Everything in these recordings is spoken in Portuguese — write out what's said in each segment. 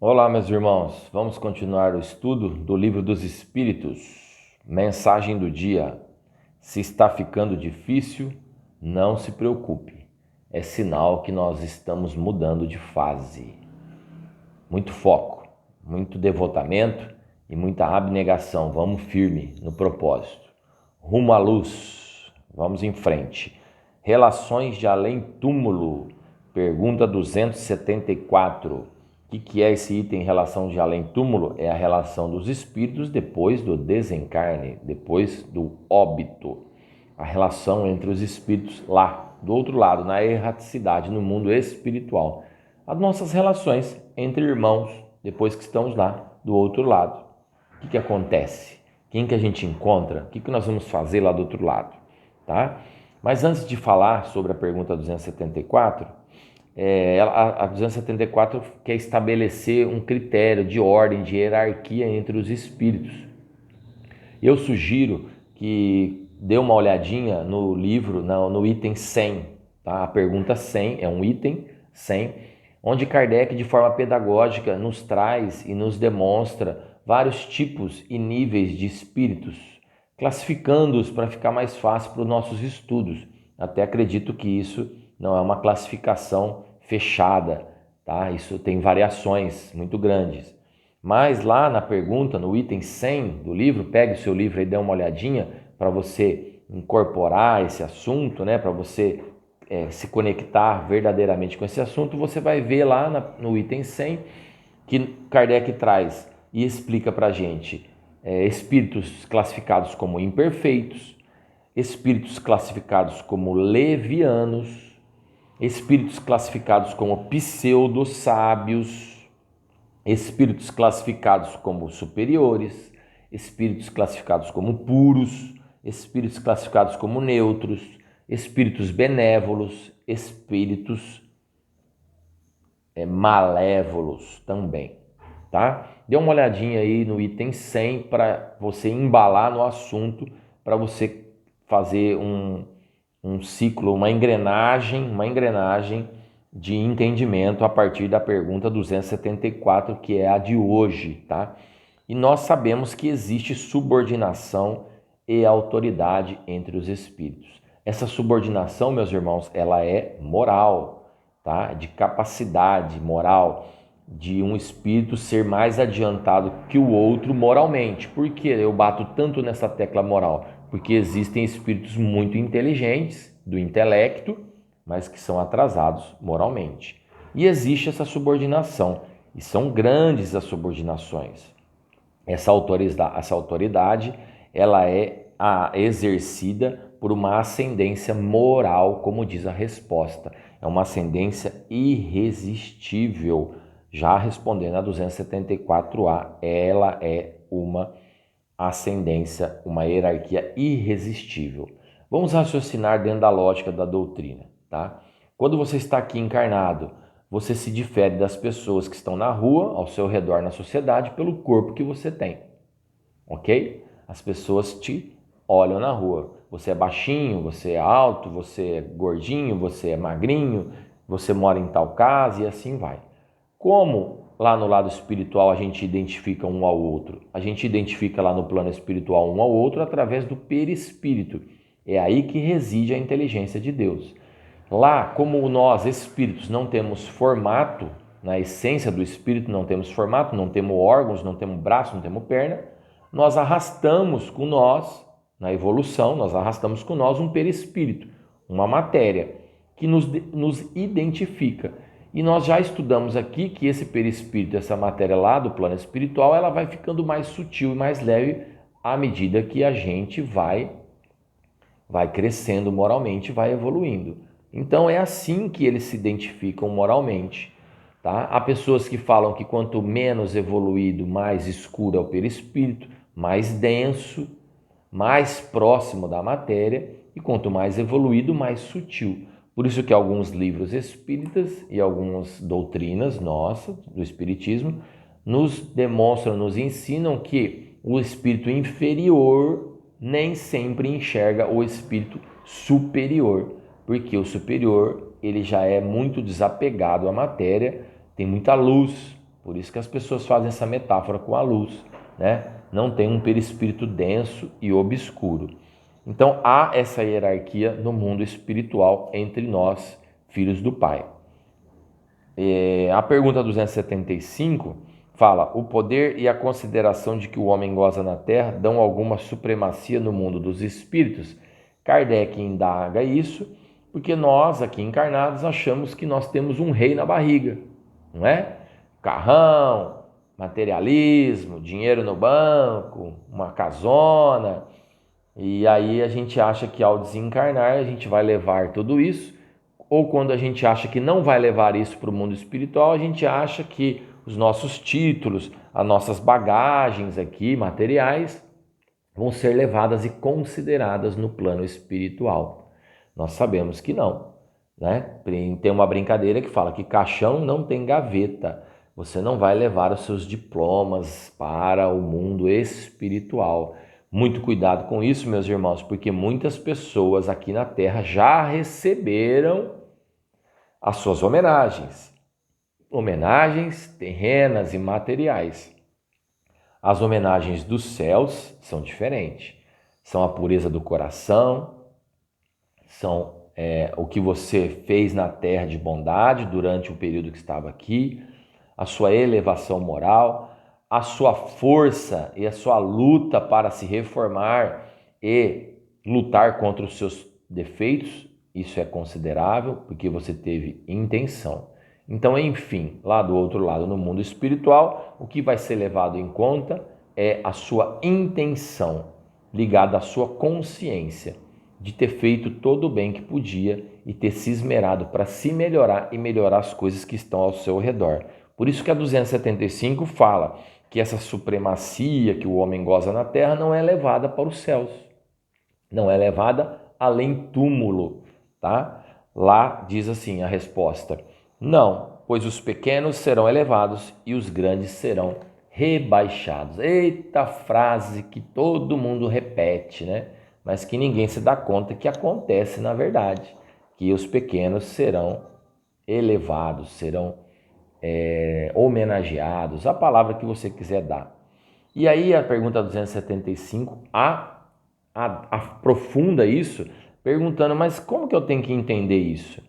Olá, meus irmãos. Vamos continuar o estudo do Livro dos Espíritos. Mensagem do dia. Se está ficando difícil, não se preocupe. É sinal que nós estamos mudando de fase. Muito foco, muito devotamento e muita abnegação. Vamos firme no propósito. Rumo à luz. Vamos em frente. Relações de além-túmulo. Pergunta 274. O que é esse item em relação de além-túmulo? É a relação dos espíritos depois do desencarne, depois do óbito. A relação entre os espíritos lá, do outro lado, na erraticidade, no mundo espiritual. As nossas relações entre irmãos, depois que estamos lá, do outro lado. O que acontece? Quem que a gente encontra? O que nós vamos fazer lá do outro lado? Tá? Mas antes de falar sobre a pergunta 274, a 274 quer estabelecer um critério de ordem, de hierarquia entre os espíritos. Eu sugiro que dê uma olhadinha no livro, no item 100. Tá? A pergunta 100 é um item 100, onde Kardec, de forma pedagógica, nos traz e nos demonstra vários tipos e níveis de espíritos, classificando-os para ficar mais fácil para os nossos estudos. Até acredito que isso não é uma classificação fechada, tá? Isso tem variações muito grandes. Mas lá na pergunta, no item 100 do livro, pegue o seu livro e dê uma olhadinha para você incorporar esse assunto, né? Para você se conectar verdadeiramente com esse assunto, você vai ver lá no item 100 que Kardec traz e explica para a gente espíritos classificados como imperfeitos, espíritos classificados como levianos, espíritos classificados como pseudo-sábios, espíritos classificados como superiores, espíritos classificados como puros, espíritos classificados como neutros, espíritos benévolos, espíritos malévolos também, tá? Dê uma olhadinha aí no item 100 para você embalar no assunto, para você fazer um ciclo, uma engrenagem de entendimento a partir da pergunta 274, que é a de hoje, tá? E nós sabemos que existe subordinação e autoridade entre os espíritos. Essa subordinação, meus irmãos, ela é moral, tá? De capacidade moral de um espírito ser mais adiantado que o outro moralmente. Por que eu bato tanto nessa tecla moral? Porque existem espíritos muito inteligentes, do intelecto, mas que são atrasados moralmente. E existe essa subordinação, e são grandes as subordinações. Essa autoridade ela é exercida por uma ascendência moral, como diz a resposta. É uma ascendência irresistível. Já respondendo a 274A, ela é uma ascendência, uma hierarquia irresistível. Vamos raciocinar dentro da lógica da doutrina, tá? Quando você está aqui encarnado, você se difere das pessoas que estão na rua, ao seu redor na sociedade, pelo corpo que você tem, ok? As pessoas te olham na rua. Você é baixinho, você é alto, você é gordinho, você é magrinho, você mora em tal casa e assim vai. Como lá no lado espiritual a gente identifica um ao outro? A gente identifica lá no plano espiritual um ao outro através do perispírito. É aí que reside a inteligência de Deus. Lá, como nós espíritos não temos formato, na essência do espírito não temos formato, não temos órgãos, não temos braço, não temos perna, nós arrastamos com nós, na evolução, nós arrastamos com nós um perispírito, uma matéria que nos identifica. E nós já estudamos aqui que esse perispírito, essa matéria lá do plano espiritual, ela vai ficando mais sutil e mais leve à medida que a gente vai crescendo moralmente, vai evoluindo. Então é assim que eles se identificam moralmente. Tá? Há pessoas que falam que quanto menos evoluído, mais escuro é o perispírito, mais denso, mais próximo da matéria, e quanto mais evoluído, mais sutil. Por isso que alguns livros espíritas e algumas doutrinas nossas do espiritismo nos demonstram, nos ensinam que o espírito inferior nem sempre enxerga o espírito superior, porque o superior ele já é muito desapegado à matéria, tem muita luz, Por isso que as pessoas fazem essa metáfora com a luz, né? Não tem um perispírito denso e obscuro. Então há essa hierarquia no mundo espiritual entre nós, filhos do Pai. A pergunta 275 fala: o poder e a consideração de que o homem goza na terra dão alguma supremacia no mundo dos espíritos? Kardec indaga isso porque nós aqui encarnados achamos que nós temos um rei na barriga, não é? Carrão, materialismo, dinheiro no banco, uma casona. E aí a gente acha que ao desencarnar a gente vai levar tudo isso, ou quando a gente acha que não vai levar isso para o mundo espiritual, a gente acha que os nossos títulos, as nossas bagagens aqui, materiais, vão ser levadas e consideradas no plano espiritual. Nós sabemos que não, né? Tem uma brincadeira que fala que caixão não tem gaveta. Você não vai levar os seus diplomas para o mundo espiritual. Muito cuidado com isso, meus irmãos, porque muitas pessoas aqui na Terra já receberam as suas homenagens. Homenagens terrenas e materiais. As homenagens dos céus são diferentes. São a pureza do coração, são o que você fez na terra de bondade durante o período que estava aqui, a sua elevação moral, a sua força e a sua luta para se reformar e lutar contra os seus defeitos. Isso é considerável porque você teve intenção. Então, enfim, lá do outro lado, no mundo espiritual, o que vai ser levado em conta é a sua intenção, ligada à sua consciência, de ter feito todo o bem que podia e ter se esmerado para se melhorar e melhorar as coisas que estão ao seu redor. Por isso que a 275 fala que essa supremacia que o homem goza na terra não é levada para os céus, não é levada além túmulo, tá? Lá diz assim a resposta: não, pois os pequenos serão elevados e os grandes serão rebaixados. Eita frase que todo mundo repete, né? Mas que ninguém se dá conta que acontece na verdade, que os pequenos serão elevados, serão homenageados, a palavra que você quiser dar. E aí a pergunta 275 aprofunda isso, perguntando, mas como que eu tenho que entender isso?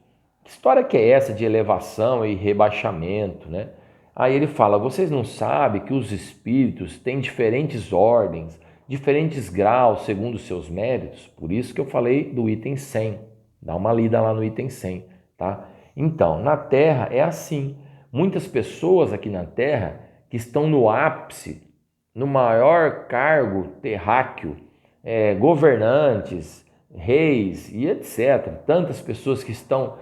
Que história que é essa de elevação e rebaixamento, né? Aí ele fala, vocês não sabem que os espíritos têm diferentes ordens, diferentes graus segundo os seus méritos? Por isso que eu falei do item 100. Dá uma lida lá no item 100, tá? Então, na Terra é assim. Muitas pessoas aqui na Terra que estão no ápice, no maior cargo terráqueo, governantes, reis e etc. Tantas pessoas que estão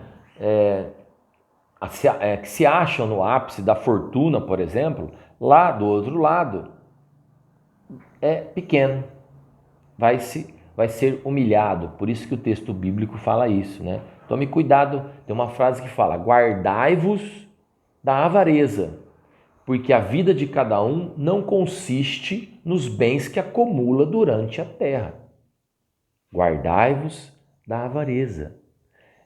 que se acham no ápice da fortuna, por exemplo, lá do outro lado é pequeno, vai ser humilhado. Por isso que o texto bíblico fala isso, né? Tome cuidado, tem uma frase que fala: guardai-vos da avareza, porque a vida de cada um não consiste nos bens que acumula durante a terra. Guardai-vos da avareza.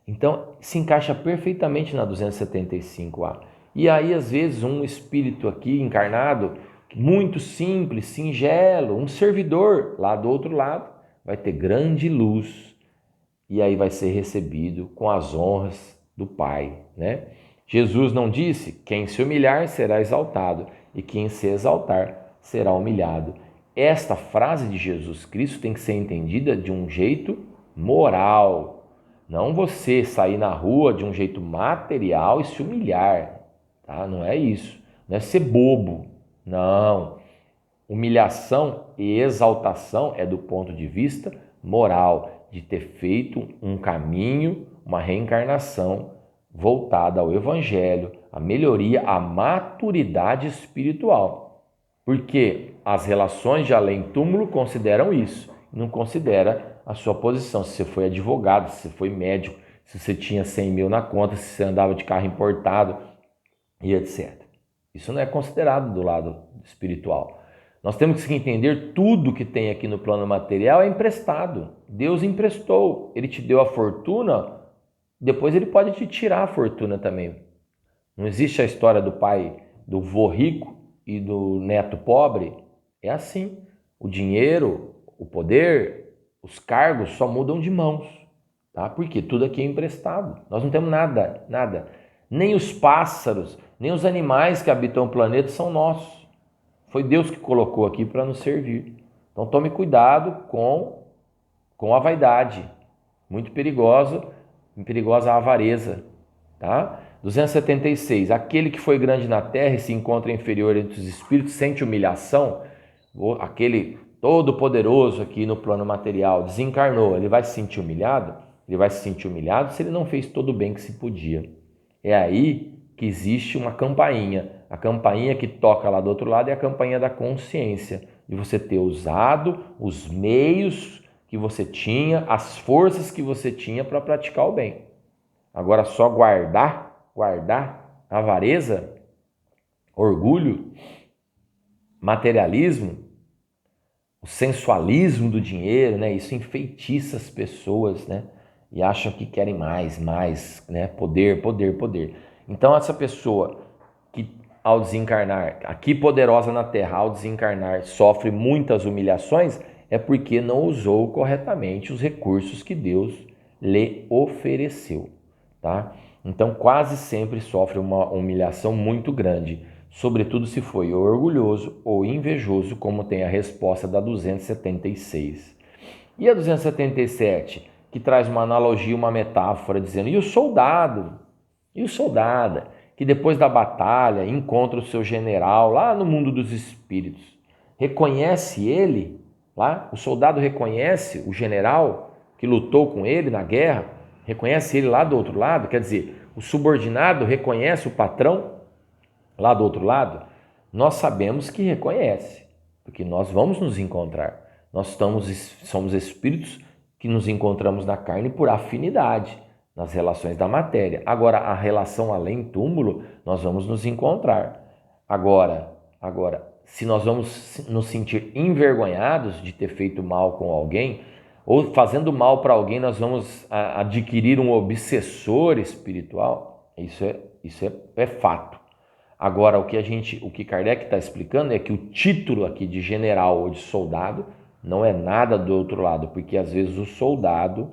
Então, se encaixa perfeitamente na 275A. E aí, às vezes, um espírito aqui encarnado, muito simples, singelo, um servidor lá do outro lado, vai ter grande luz e aí vai ser recebido com as honras do Pai, né? Jesus não disse: quem se humilhar será exaltado e quem se exaltar será humilhado. Esta frase de Jesus Cristo tem que ser entendida de um jeito moral. Não você sair na rua de um jeito material e se humilhar, tá? Não é isso. Não é ser bobo. Não. Humilhação e exaltação é do ponto de vista moral, de ter feito um caminho, uma reencarnação voltada ao Evangelho, à melhoria, à maturidade espiritual. Porque as relações de além-túmulo consideram isso, não considera a sua posição, se você foi advogado, se você foi médico, se você tinha 100 mil na conta, se você andava de carro importado e etc. Isso não é considerado do lado espiritual. Nós temos que entender tudo que tem aqui no plano material é emprestado. Deus emprestou, Ele te deu a fortuna, depois Ele pode te tirar a fortuna também. Não existe a história do pai do vô rico e do neto pobre, é assim. O dinheiro, o poder, os cargos só mudam de mãos, tá? Porque tudo aqui é emprestado. Nós não temos nada, nada. Nem os pássaros, nem os animais que habitam o planeta são nossos. Foi Deus que colocou aqui para nos servir. Então tome cuidado com a vaidade. Muito perigosa a avareza, tá? 276. Aquele que foi grande na terra e se encontra inferior entre os espíritos sente humilhação. Aquele todo-poderoso aqui no plano material desencarnou, ele vai se sentir humilhado? Ele vai se sentir humilhado se ele não fez todo o bem que se podia. É aí que existe uma campainha. A campainha que toca lá do outro lado é a campainha da consciência, de você ter usado os meios que você tinha, as forças que você tinha para praticar o bem. Agora só guardar avareza, orgulho, materialismo, o sensualismo do dinheiro, né? Isso enfeitiça as pessoas, né? E acham que querem mais, né? Poder. Então essa pessoa que ao desencarnar, aqui poderosa na Terra, ao desencarnar, sofre muitas humilhações, é porque não usou corretamente os recursos que Deus lhe ofereceu, tá? Então quase sempre sofre uma humilhação muito grande, sobretudo se foi orgulhoso ou invejoso, como tem a resposta da 276. E a 277, que traz uma analogia, uma metáfora, dizendo: e o soldado? E o soldado que depois da batalha encontra o seu general lá no mundo dos espíritos, reconhece ele lá? O soldado reconhece o general que lutou com ele na guerra, reconhece ele lá do outro lado? Quer dizer, o subordinado reconhece o patrão lá do outro lado? Nós sabemos que reconhece, porque nós vamos nos encontrar. Nós somos espíritos que nos encontramos na carne por afinidade, nas relações da matéria. Agora, a relação além túmulo, nós vamos nos encontrar. Agora, se nós vamos nos sentir envergonhados de ter feito mal com alguém, ou fazendo mal para alguém, nós vamos adquirir um obsessor espiritual, isso é fato. Agora, o que Kardec está explicando é que o título aqui de general ou de soldado não é nada do outro lado, porque às vezes o soldado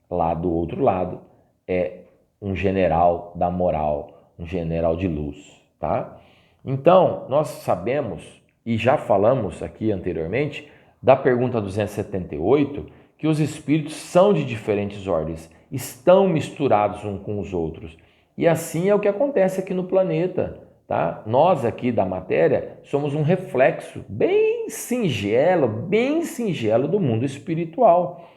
lá do outro lado é um general da moral, um general de luz, tá? Então, nós sabemos, e já falamos aqui anteriormente, da pergunta 278, que os espíritos são de diferentes ordens, estão misturados uns com os outros. E assim é o que acontece aqui no planeta, tá? Nós aqui da matéria somos um reflexo bem singelo do mundo espiritual.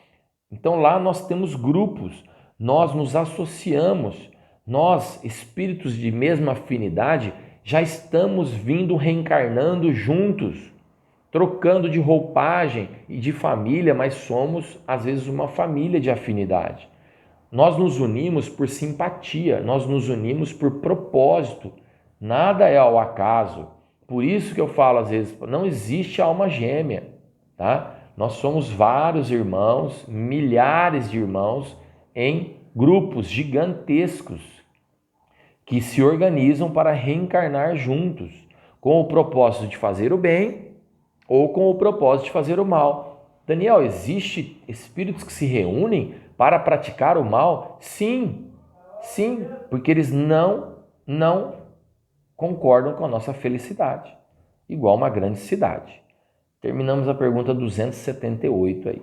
Então lá nós temos grupos, nós nos associamos, nós, espíritos de mesma afinidade, já estamos vindo reencarnando juntos, trocando de roupagem e de família, mas somos às vezes uma família de afinidade. Nós nos unimos por simpatia, nós nos unimos por propósito, nada é ao acaso. Por isso que eu falo às vezes, não existe alma gêmea, tá? Nós somos vários irmãos, milhares de irmãos em grupos gigantescos que se organizam para reencarnar juntos, com o propósito de fazer o bem ou com o propósito de fazer o mal. Daniel, existe espíritos que se reúnem para praticar o mal? Sim, porque eles não concordam com a nossa felicidade, igual uma grande cidade. Terminamos a pergunta 278 aí.